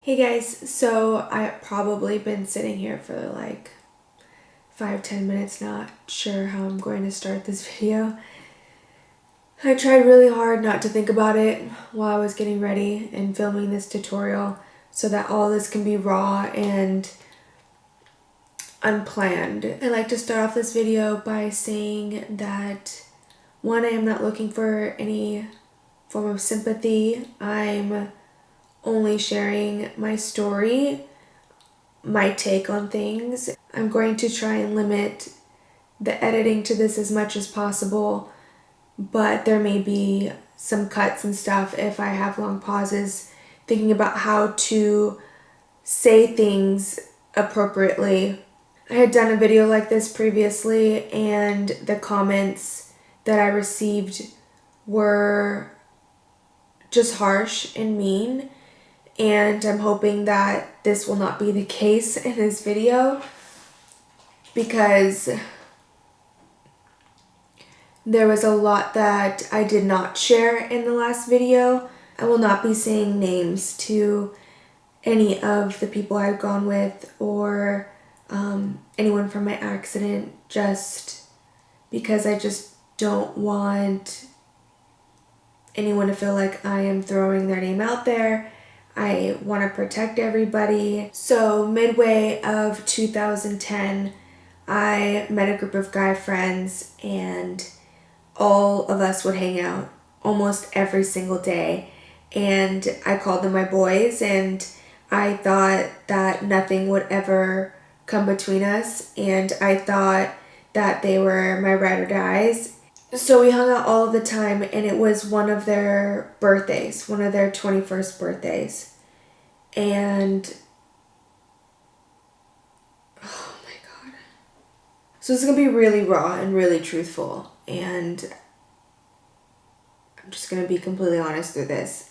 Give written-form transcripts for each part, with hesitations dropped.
Hey guys, so I've probably been sitting here for like 5-10 minutes, not sure how I'm going to start this video. I tried really hard not to think about it while I was getting ready and filming this tutorial so that all this can be raw and unplanned. I'd like to start off this video by saying that one, I am not looking for any form of sympathy. I'm only sharing my story, my take on things. I'm going to try and limit the editing to this as much as possible, but there may be some cuts and stuff if I have long pauses thinking about how to say things appropriately. I had done a video like this previously and the comments that I received were just harsh and mean, and I'm hoping that this will not be the case in this video because there was a lot that I did not share in the last video. I will not be saying names to any of the people I've gone with or anyone from my accident, just because I just don't want anyone to feel like I am throwing their name out there. I want to protect everybody. So midway of 2010, I met a group of guy friends and all of us would hang out almost every single day. And I called them my boys, and I thought that nothing would ever come between us, and I thought that they were my ride or dies. So we hung out all of the time, and it was one of their birthdays, one of their 21st birthdays. And oh my god. So this is gonna be really raw and really truthful, and I'm just gonna be completely honest through this.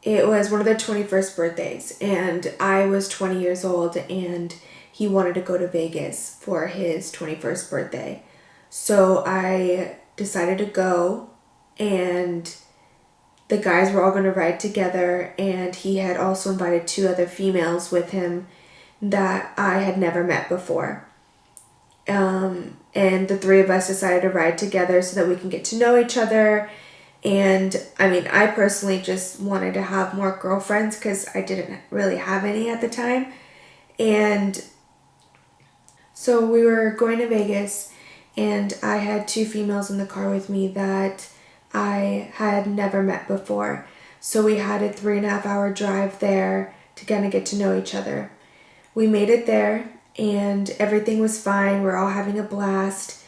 It was one of their 21st birthdays, and I was 20 years old, and he wanted to go to Vegas for his 21st birthday. So I decided to go, and the guys were all going to ride together, and he had also invited 2 other females with him that I had never met before. And the 3 of us decided to ride together so that we can get to know each other. And I mean, I personally just wanted to have more girlfriends because I didn't really have any at the time. And so we were going to Vegas, and I had 2 females in the car with me that I had never met before. So we had a 3.5-hour drive there to kind of get to know each other. We made it there, and everything was fine. We're all having a blast.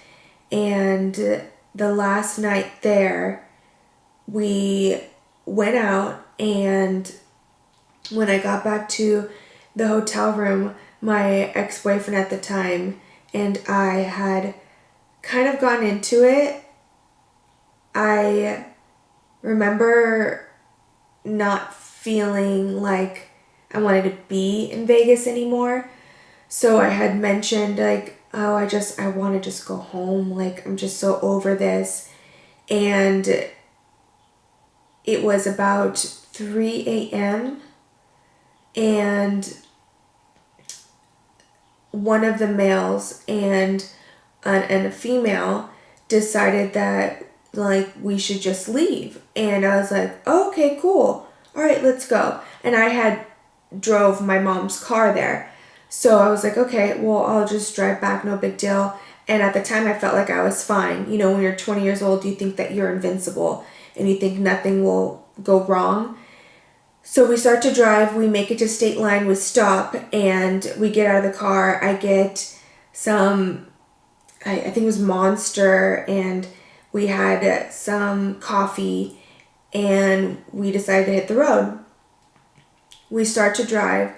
And the last night there, we went out, and when I got back to the hotel room, my ex-boyfriend at the time and I had kind of gone into it. I remember not feeling like I wanted to be in Vegas anymore. So I had mentioned like, oh, I want to just go home. Like, I'm just so over this. And it was about 3 a.m. and one of the males and a female decided that like we should just leave. And I was like, oh, okay, cool. All right, let's go. And I had drove my mom's car there. So I was like, okay, well, I'll just drive back, no big deal. And at the time I felt like I was fine. You know, when you're 20 years old, you think that you're invincible and you think nothing will go wrong. So we start to drive, we make it to state line, we stop, and we get out of the car. I get some, I think it was Monster, and we had some coffee, and we decided to hit the road. We start to drive,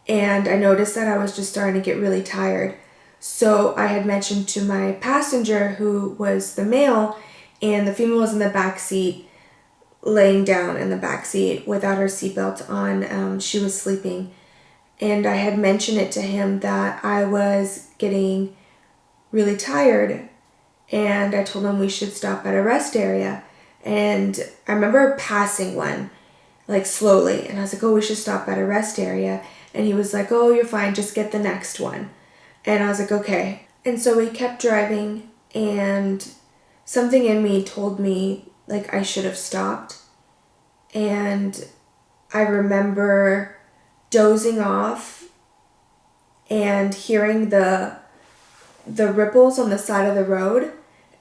and I noticed that I was just starting to get really tired. So I had mentioned to my passenger, who was the male, and the female was in the back seat, laying down in the back seat without her seatbelt on. She was sleeping, and I had mentioned it to him that I was getting really tired, and I told him we should stop at a rest area. And I remember passing one like slowly. And I was like, oh, we should stop at a rest area. And he was like, oh, you're fine, just get the next one. And I was like, okay. And so we kept driving, and something in me told me like I should have stopped. And I remember dozing off and hearing the ripples on the side of the road.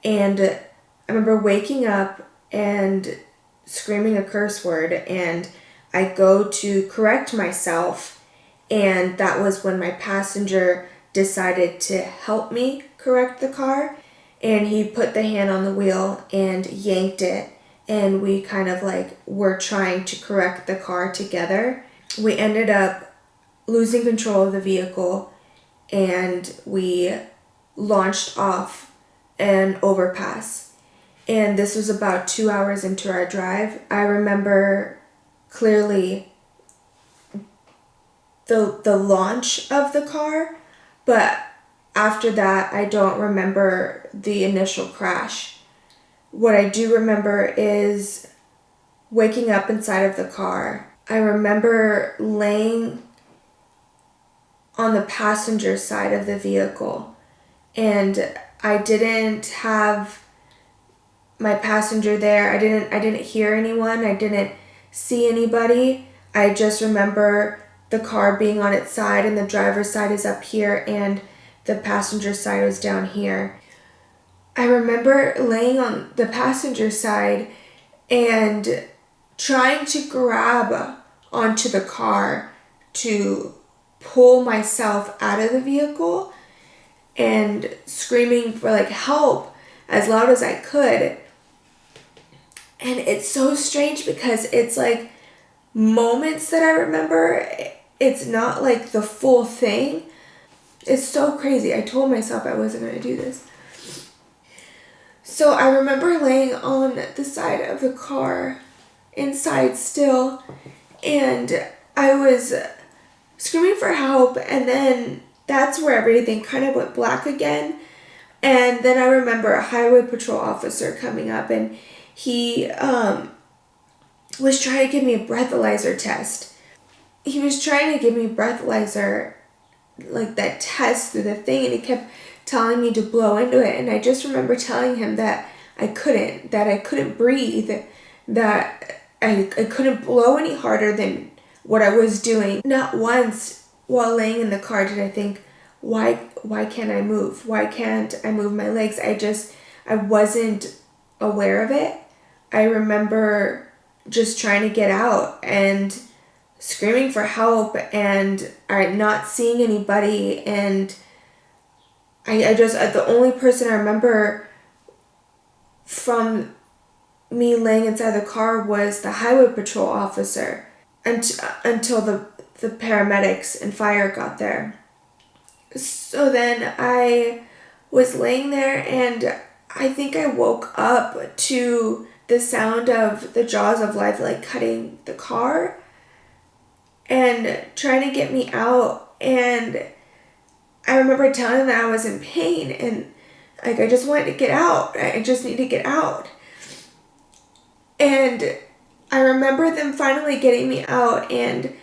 And I remember waking up and screaming a curse word, and I go to correct myself, and that was when my passenger decided to help me correct the car, and he put the hand on the wheel and yanked it, and we kind of like were trying to correct the car together. We ended up losing control of the vehicle, and we launched off an overpass. And this was about 2 hours into our drive. I remember clearly the launch of the car, but after that, I don't remember the initial crash. What I do remember is waking up inside of the car. I remember laying on the passenger side of the vehicle, and I didn't have my passenger there. I didn't hear anyone. I didn't see anybody. I just remember the car being on its side, and the driver's side is up here, and the passenger side was down here. I remember laying on the passenger side and trying to grab onto the car to pull myself out of the vehicle and screaming for like help as loud as I could. And it's so strange because it's like moments that I remember. It's not like the full thing. It's so crazy. I told myself I wasn't going to do this. So I remember laying on the side of the car, inside still, and I was screaming for help, and then that's where everything kind of went black again. And then I remember a highway patrol officer coming up, and he was trying to give me a breathalyzer test. He was trying to give me breathalyzer, like that test through the thing, and he kept telling me to blow into it. And I just remember telling him that I couldn't breathe, that I couldn't blow any harder than what I was doing. Not once while laying in the car did I think, why can't I move? Why can't I move my legs? I wasn't aware of it. I remember just trying to get out and screaming for help, and not seeing anybody, and I just, the only person I remember from me laying inside the car was the highway patrol officer until the paramedics and fire got there. So then I was laying there, and I think I woke up to the sound of the jaws of life like cutting the car and trying to get me out. And I remember telling them that I was in pain, and like I just wanted to get out. I just need to get out. And I remember them finally getting me out, and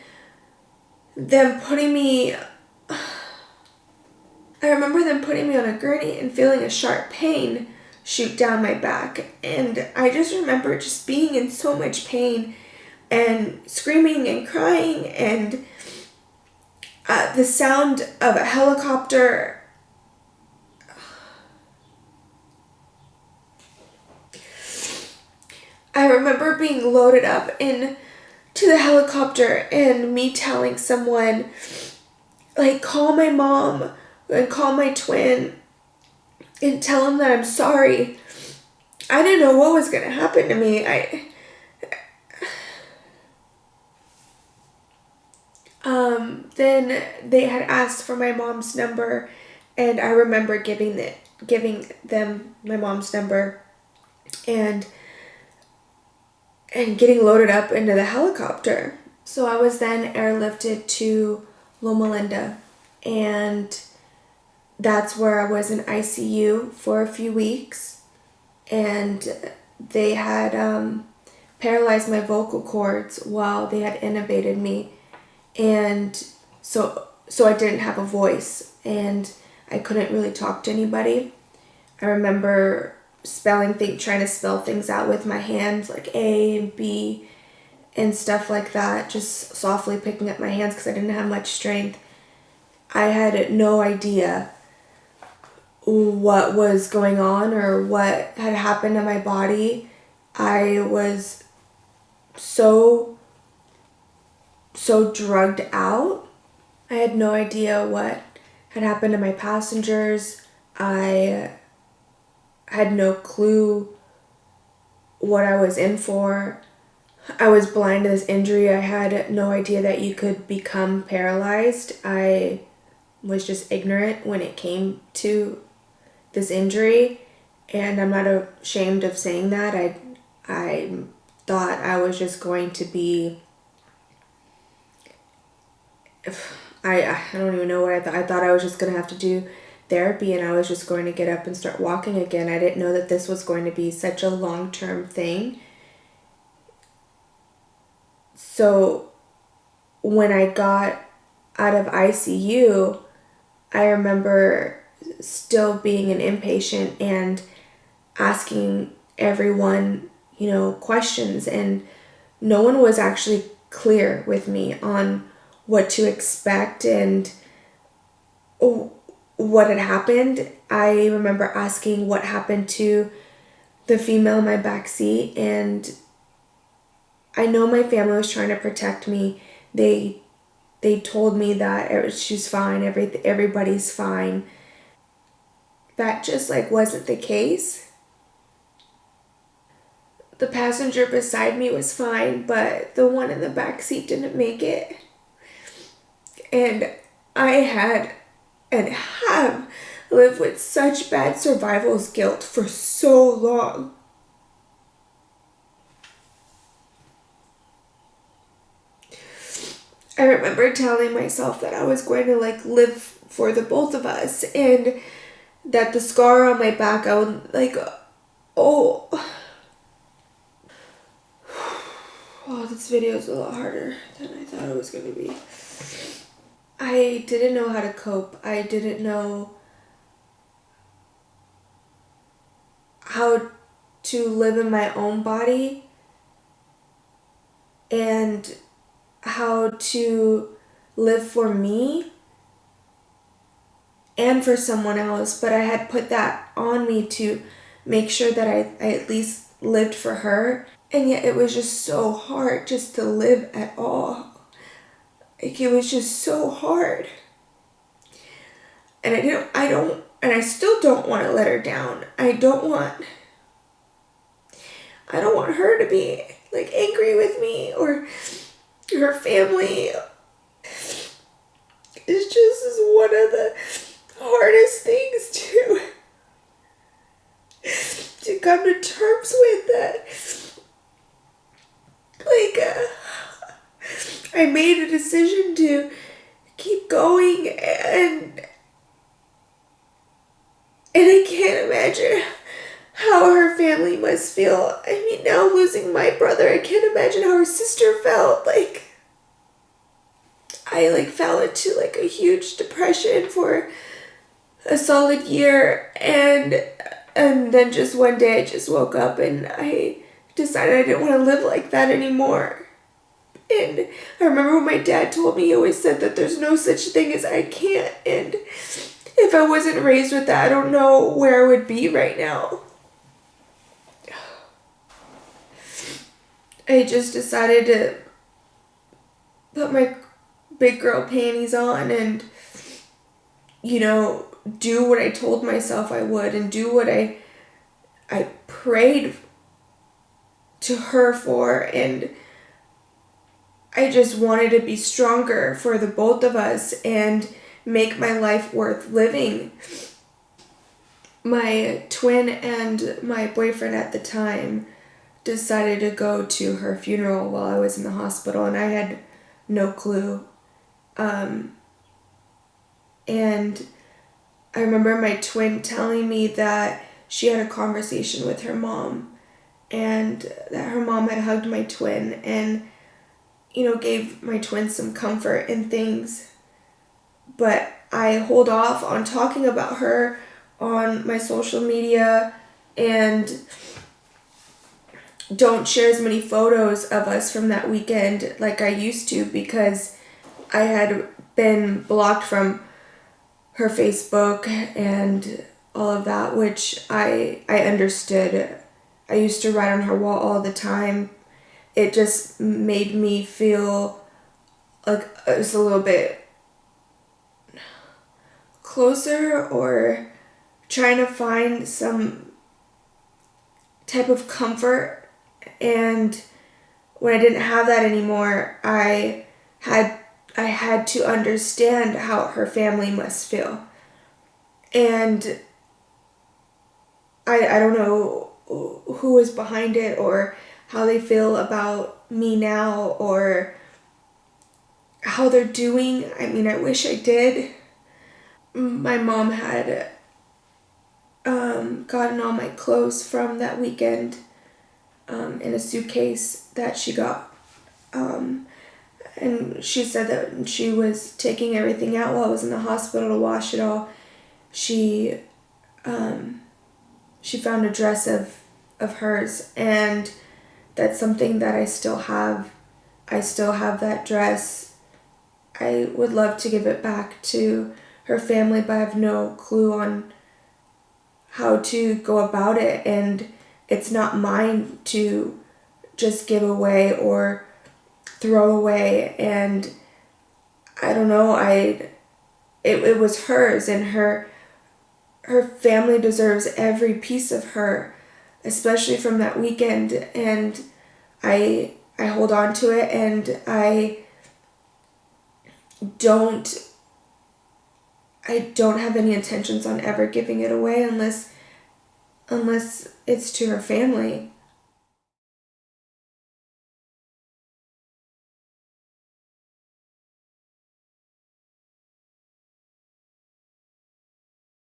them putting me on a gurney and feeling a sharp pain shoot down my back. And I just remember just being in so much pain and screaming and crying, and the sound of a helicopter. I remember being loaded up into the helicopter and me telling someone, like, call my mom and call my twin and tell them that I'm sorry. I didn't know what was going to happen to me. Then they had asked for my mom's number, and I remember giving them my mom's number and getting loaded up into the helicopter. So I was then airlifted to Loma Linda, and that's where I was in ICU for a few weeks, and they had paralyzed my vocal cords while they had intubated me. And so I didn't have a voice and I couldn't really talk to anybody. I remember trying to spell things out with my hands, like A and B and stuff like that, just softly picking up my hands because I didn't have much strength. I had no idea what was going on or what had happened to my body. I was so drugged out. I had no idea what had happened to my passengers. I had no clue what I was in for. I was blind to this injury. I had no idea that you could become paralyzed. I was just ignorant when it came to this injury, and I'm not ashamed of saying that. I thought I was just going to be, I don't even know what I thought. I thought I was just going to have to do therapy and I was just going to get up and start walking again. I didn't know that this was going to be such a long-term thing. So when I got out of ICU, I remember still being an inpatient and asking everyone, questions, and no one was actually clear with me on what to expect and what had happened. I remember asking what happened to the female in my backseat, and I know my family was trying to protect me. They told me that she's fine, everybody's fine. That just wasn't the case. The passenger beside me was fine, but the one in the back seat didn't make it. And I had and have lived with such bad survival guilt for so long. I remember telling myself that I was going to live for the both of us, and that the scar on my back, I would oh, this video is a lot harder than I thought it was going to be. I didn't know how to cope. I didn't know how to live in my own body and how to live for me and for someone else, but I had put that on me to make sure that I at least lived for her, and yet it was just so hard just to live at all. It was just so hard, and I still don't want to let her down. I don't want her to be angry with me or her family. It's just one of the hardest things to come to terms with, that I made a decision to keep going, and I can't imagine how her family must feel. I mean, now losing my brother, I can't imagine how her sister felt. I fell into a huge depression for a solid year, and then just one day I just woke up and I decided I didn't want to live like that anymore. And I remember when my dad told me, he always said that there's no such thing as I can't, and if I wasn't raised with that, I don't know where I would be right now. I just decided to put my big girl panties on and, do what I told myself I would, and do what I prayed to her for, and I just wanted to be stronger for the both of us and make my life worth living. My twin and my boyfriend at the time decided to go to her funeral while I was in the hospital, and I had no clue. And I remember my twin telling me that she had a conversation with her mom, and that her mom had hugged my twin and, gave my twin some comfort and things. But I hold off on talking about her on my social media and don't share as many photos of us from that weekend like I used to, because I had been blocked from her Facebook and all of that, which I understood. I used to write on her wall all the time. It just made me feel like it was a little bit closer, or trying to find some type of comfort. And when I didn't have that anymore, I had to understand how her family must feel. And I don't know who is behind it, or how they feel about me now, or how they're doing. I mean, I wish I did. My mom had gotten all my clothes from that weekend in a suitcase that she got. And she said that she was taking everything out while I was in the hospital to wash it all. She found a dress of hers, and that's something that I still have. I still have that dress. I would love to give it back to her family, but I have no clue on how to go about it, and it's not mine to just give away or throw away. And I don't know, it was hers, and her family deserves every piece of her, especially from that weekend. And I hold on to it, and I don't have any intentions on ever giving it away unless it's to her family.